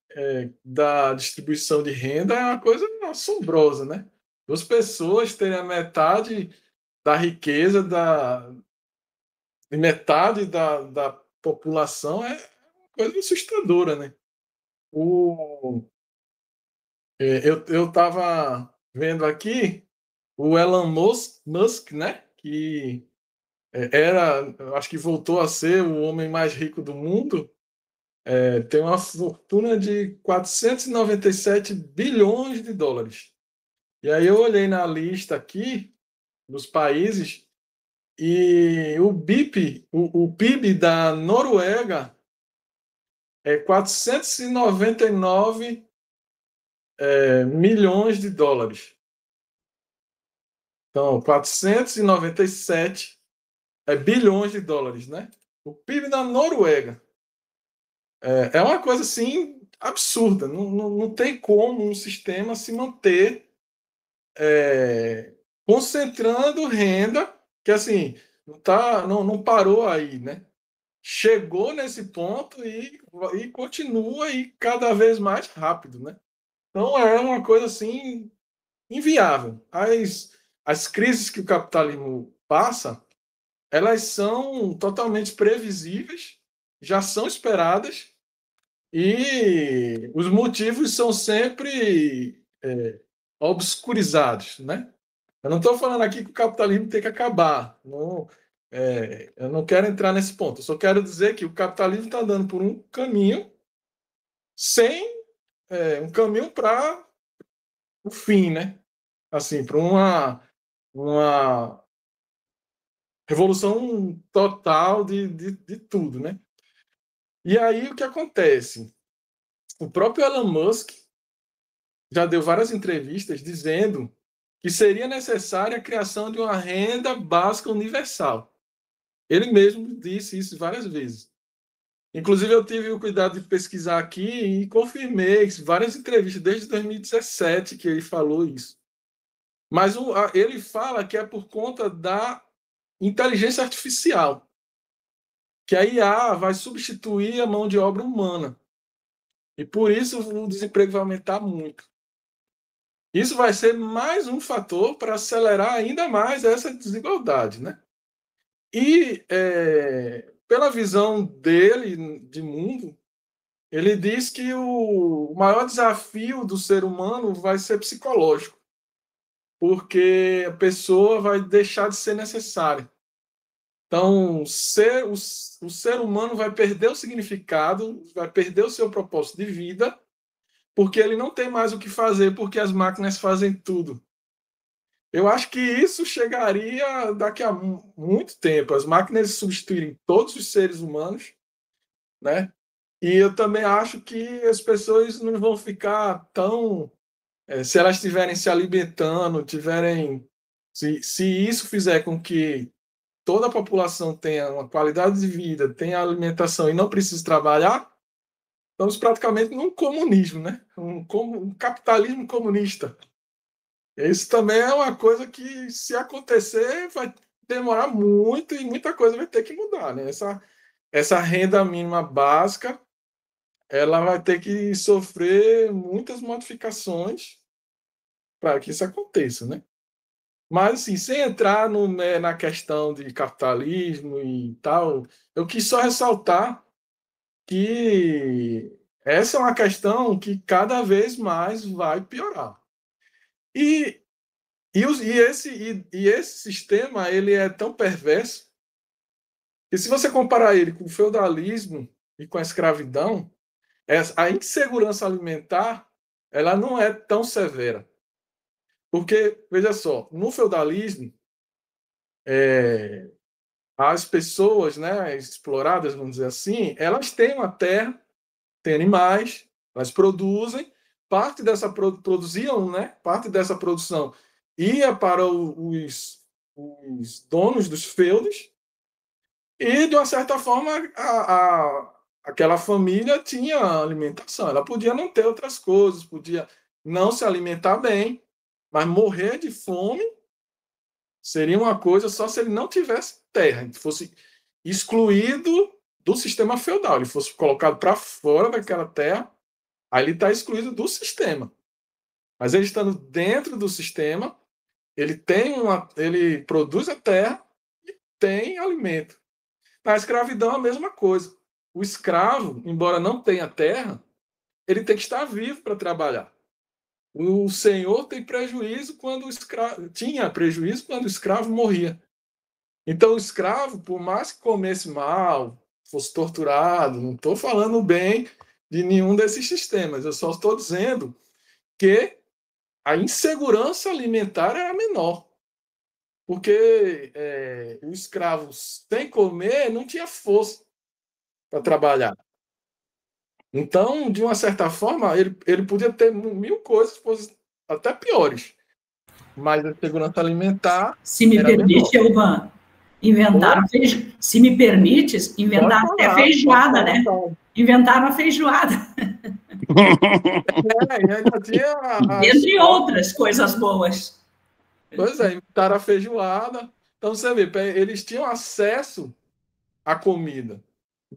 da distribuição de renda é uma coisa assombrosa, né? Duas pessoas terem a metade da riqueza metade da população é uma coisa assustadora, né? Eu estava vendo aqui o Elon Musk, né? Que acho que voltou a ser o homem mais rico do mundo. Tem uma fortuna de 497 bilhões de dólares. E aí eu olhei na lista aqui dos países e o PIB da Noruega é 499 milhões de dólares. Então, 497 bilhões de dólares, né? O PIB da Noruega. É uma coisa, assim, absurda. Não tem como um sistema se manter concentrando renda, que, assim, não parou aí, né? Chegou nesse ponto e continua e cada vez mais rápido, né? Então, é uma coisa, assim, inviável. As crises que o capitalismo passa, elas são totalmente previsíveis, já são esperadas, e os motivos são sempre obscurizados, né? Eu não estou falando aqui que o capitalismo tem que acabar. Não, eu não quero entrar nesse ponto. Eu só quero dizer que o capitalismo está andando por um caminho um caminho para o fim, né? Assim, para uma revolução total de tudo, né? E aí o que acontece? O próprio Elon Musk já deu várias entrevistas dizendo que seria necessária a criação de uma renda básica universal. Ele mesmo disse isso várias vezes. Inclusive, eu tive o cuidado de pesquisar aqui e confirmei várias entrevistas desde 2017 que ele falou isso. Mas ele fala que é por conta da inteligência artificial, que a IA vai substituir a mão de obra humana. E por isso o desemprego vai aumentar muito. Isso vai ser mais um fator para acelerar ainda mais essa desigualdade, né? E, pela visão dele de mundo, ele diz que o maior desafio do ser humano vai ser psicológico, porque a pessoa vai deixar de ser necessária. Então, o ser humano vai perder o significado, vai perder o seu propósito de vida, porque ele não tem mais o que fazer, porque as máquinas fazem tudo. Eu acho que isso chegaria daqui a muito tempo, as máquinas substituírem todos os seres humanos, né? E eu também acho que as pessoas não vão ficar tão... se elas estiverem se alimentando, se isso fizer com que toda a população tenha uma qualidade de vida, tenha alimentação e não precise trabalhar, estamos praticamente num comunismo, né? Um capitalismo comunista. Isso também é uma coisa que, se acontecer, vai demorar muito e muita coisa vai ter que mudar, né? Essa renda mínima básica, ela vai ter que sofrer muitas modificações para que isso aconteça, né? Mas, assim, sem entrar na questão de capitalismo e tal, eu quis só ressaltar que essa é uma questão que cada vez mais vai piorar. E esse sistema, ele é tão perverso que, se você comparar ele com o feudalismo e com a escravidão, a insegurança alimentar, ela não é tão severa. Porque, veja só, no feudalismo, as pessoas, né, exploradas, vamos dizer assim, elas têm uma terra, têm animais, elas produzem, produziam, né, parte dessa produção ia para os donos dos feudos, e, de uma certa forma, aquela família tinha alimentação. Ela podia não ter outras coisas, podia não se alimentar bem, mas morrer de fome seria uma coisa só se ele não tivesse terra, ele fosse excluído do sistema feudal, ele fosse colocado para fora daquela terra, aí ele está excluído do sistema. Mas ele estando dentro do sistema, ele produz a terra e tem alimento. Na escravidão, a mesma coisa. O escravo, embora não tenha terra, ele tem que estar vivo para trabalhar. O senhor tem prejuízo quando tinha prejuízo quando o escravo morria. Então, o escravo, por mais que comesse mal, fosse torturado, não estou falando bem de nenhum desses sistemas, eu só estou dizendo que a insegurança alimentar era menor. Porque o escravo, sem comer, não tinha força para trabalhar. Então, de uma certa forma, ele podia ter 1000 coisas, até piores. Mas a segurança alimentar... Se me permite, Elvan, se me permites, inventaram até feijoada, né? Inventaram a feijoada. Ainda tinha entre outras coisas boas. Pois é, inventaram a feijoada. Então, você vê, eles tinham acesso à comida.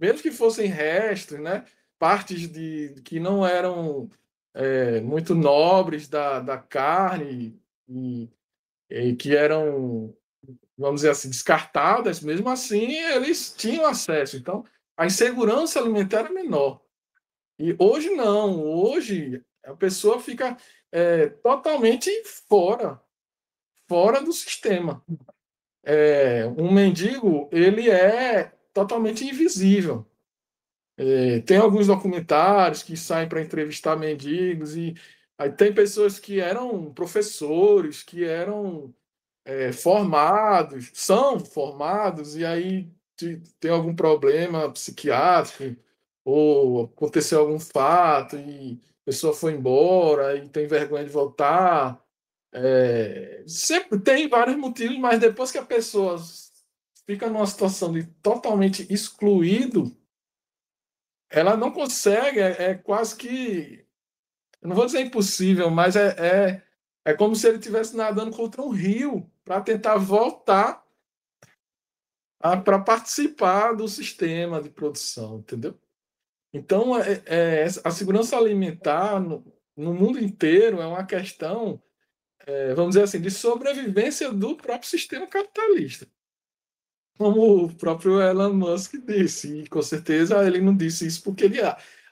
Mesmo que fossem restos, né? Partes que não eram muito nobres da carne e que eram, vamos dizer assim, descartadas, mesmo assim eles tinham acesso. Então, a insegurança alimentar é menor. E hoje não. Hoje a pessoa fica totalmente fora do sistema. Um mendigo, ele é totalmente invisível. Tem alguns documentários que saem para entrevistar mendigos, e aí tem pessoas que eram professores, que eram são formados, e aí tem algum problema psiquiátrico, ou aconteceu algum fato, e a pessoa foi embora, e tem vergonha de voltar. Sempre tem vários motivos, mas depois que a pessoa fica numa situação de totalmente excluído, ela não consegue, quase que, eu não vou dizer impossível, mas é como se ele estivesse nadando contra um rio para tentar voltar para participar do sistema de produção, entendeu? Então, a segurança alimentar no mundo inteiro é uma questão vamos dizer assim, de sobrevivência do próprio sistema capitalista. Como o próprio Elon Musk disse, e com certeza ele não disse isso porque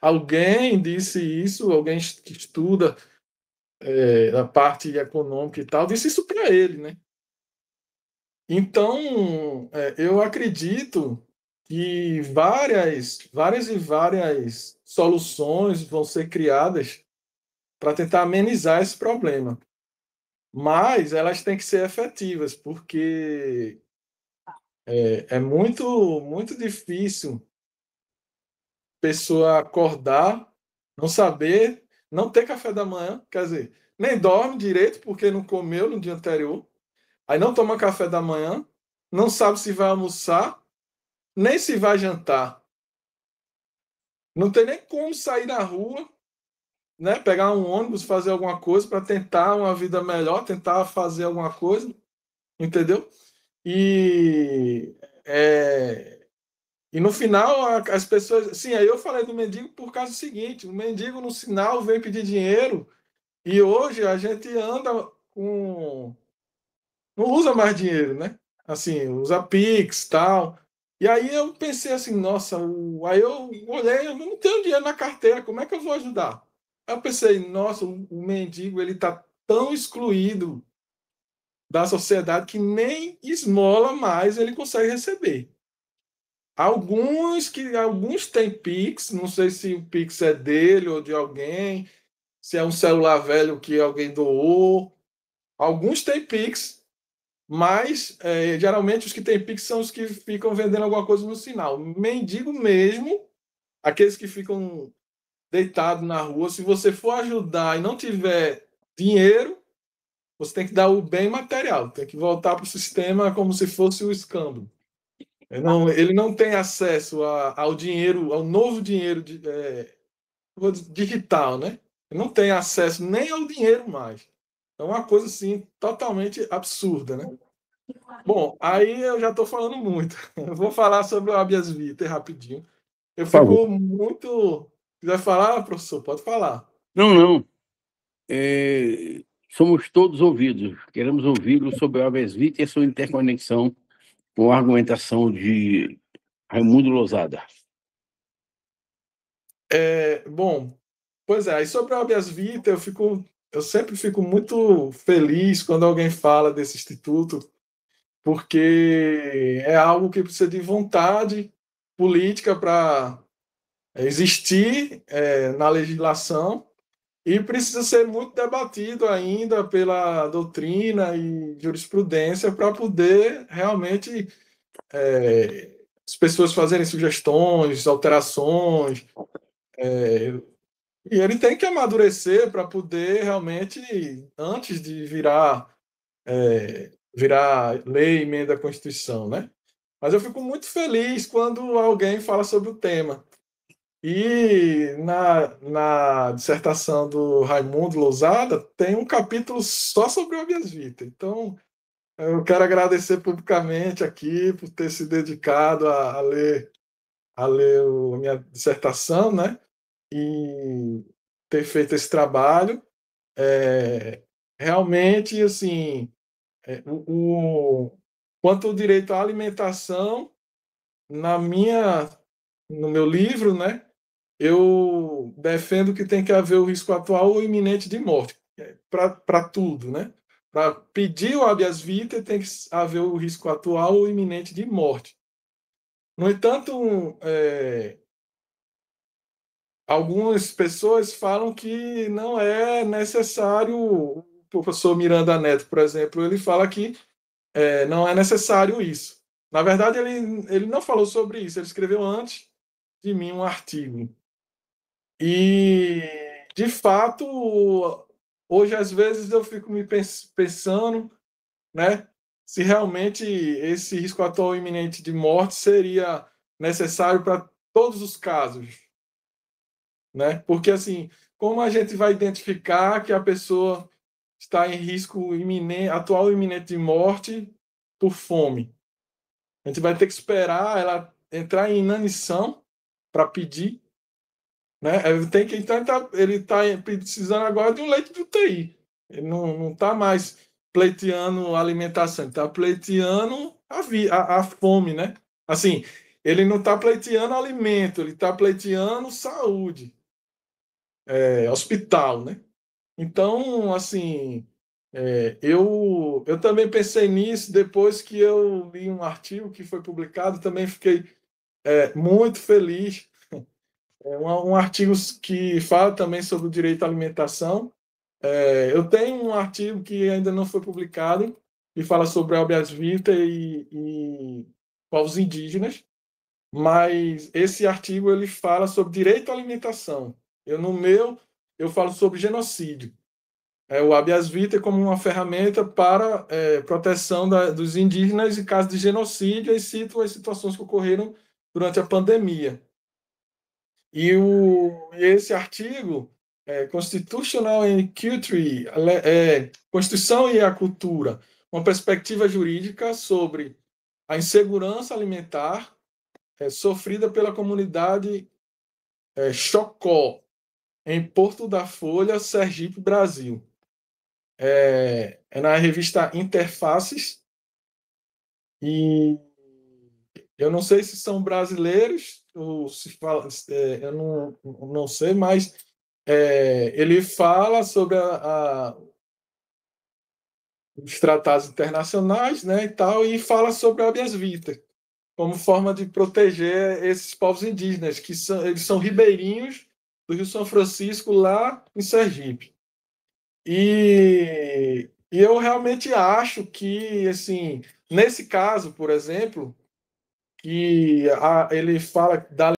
alguém disse isso, alguém que estuda a parte econômica e tal, disse isso para ele, né? Então, eu acredito que várias soluções vão ser criadas para tentar amenizar esse problema. Mas elas têm que ser efetivas, porque é muito, muito difícil a pessoa acordar, não saber, não ter café da manhã, quer dizer, nem dorme direito porque não comeu no dia anterior, aí não toma café da manhã, não sabe se vai almoçar, nem se vai jantar. Não tem nem como sair na rua, né? Pegar um ônibus, fazer alguma coisa para tentar uma vida melhor, tentar fazer alguma coisa, entendeu? E, e no final, as pessoas. Sim, aí eu falei do mendigo por causa do seguinte: o mendigo no sinal vem pedir dinheiro e hoje a gente anda com. Não usa mais dinheiro, né? Assim, usa Pix tal. E aí eu pensei assim: nossa, aí eu olhei, eu não tenho dinheiro na carteira, como é que eu vou ajudar? Aí eu pensei: nossa, o mendigo ele está tão excluído da sociedade que nem esmola mais ele consegue receber. Alguns têm Pix, não sei se o Pix é dele ou de alguém, se é um celular velho que alguém doou. Alguns têm Pix, mas geralmente os que têm Pix são os que ficam vendendo alguma coisa no sinal. Mendigo mesmo, aqueles que ficam deitados na rua, se você for ajudar e não tiver dinheiro, você tem que dar o bem material, tem que voltar para o sistema como se fosse o escambo. Ele não tem acesso ao dinheiro, ao novo dinheiro digital, né? Ele não tem acesso nem ao dinheiro mais. É uma coisa assim totalmente absurda, né? Bom, aí eu já estou falando muito. Eu vou falar sobre o habeas vitae rapidinho. Eu Por favor. fico muito. Quiser falar, professor? Pode falar. Não. Somos todos ouvidos. Queremos ouvi-lo sobre o habeas vitae e a sua interconexão com a argumentação de Raimundo Losada. Bom, pois é. Aí sobre o habeas vitae, eu sempre fico muito feliz quando alguém fala desse instituto, porque é algo que precisa de vontade política para existir na legislação e precisa ser muito debatido ainda pela doutrina e jurisprudência para poder realmente as pessoas fazerem sugestões, alterações, e ele tem que amadurecer para poder realmente, antes de virar lei, emenda à Constituição, né? Mas eu fico muito feliz quando alguém fala sobre o tema. E na dissertação do Raimundo Lousada tem um capítulo só sobre o habeas vitae. Então, eu quero agradecer publicamente aqui por ter se dedicado a ler a minha dissertação, né? E ter feito esse trabalho. Realmente, assim, quanto ao direito à alimentação, no meu livro, né? Eu defendo que tem que haver o risco atual ou iminente de morte para tudo, né? Para pedir o habeas vitae tem que haver o risco atual ou iminente de morte. No entanto, algumas pessoas falam que não é necessário. O professor Miranda Neto, por exemplo, ele fala que não é necessário isso. Na verdade, ele não falou sobre isso, ele escreveu antes de mim um artigo. E, de fato, hoje, às vezes, eu fico me pensando, né, se realmente esse risco atual iminente de morte seria necessário para todos os casos, né? Porque, assim, como a gente vai identificar que a pessoa está em risco atual iminente de morte por fome? A gente vai ter que esperar ela entrar em inanição para pedir, né? Então ele está precisando agora de um leito de UTI. Ele não está mais pleiteando alimentação, ele está pleiteando a fome, né? Assim, ele não está pleiteando alimento, ele está pleiteando saúde, hospital, né? Então, assim, eu também pensei nisso depois que eu li um artigo que foi publicado, também fiquei muito feliz. Um artigo que fala também sobre o direito à alimentação. Eu tenho um artigo que ainda não foi publicado, que fala sobre habeas vita e povos indígenas, mas esse artigo ele fala sobre direito à alimentação. No meu, eu falo sobre genocídio. O habeas vita como uma ferramenta para proteção dos indígenas em caso de genocídio, e cito as situações que ocorreram durante a pandemia. E esse artigo, Constitutional and Culture, Constituição e a Cultura, uma perspectiva jurídica sobre a insegurança alimentar sofrida pela comunidade Chocó, em Porto da Folha, Sergipe, Brasil. É na revista Interfaces, e eu não sei se são brasileiros ou se fala, eu não sei, mas ele fala sobre os tratados internacionais, né, e tal, e fala sobre a habeas vita como forma de proteger esses povos indígenas, que eles são ribeirinhos do Rio São Francisco, lá em Sergipe. E eu realmente acho que, assim, nesse caso, por exemplo, que ele fala da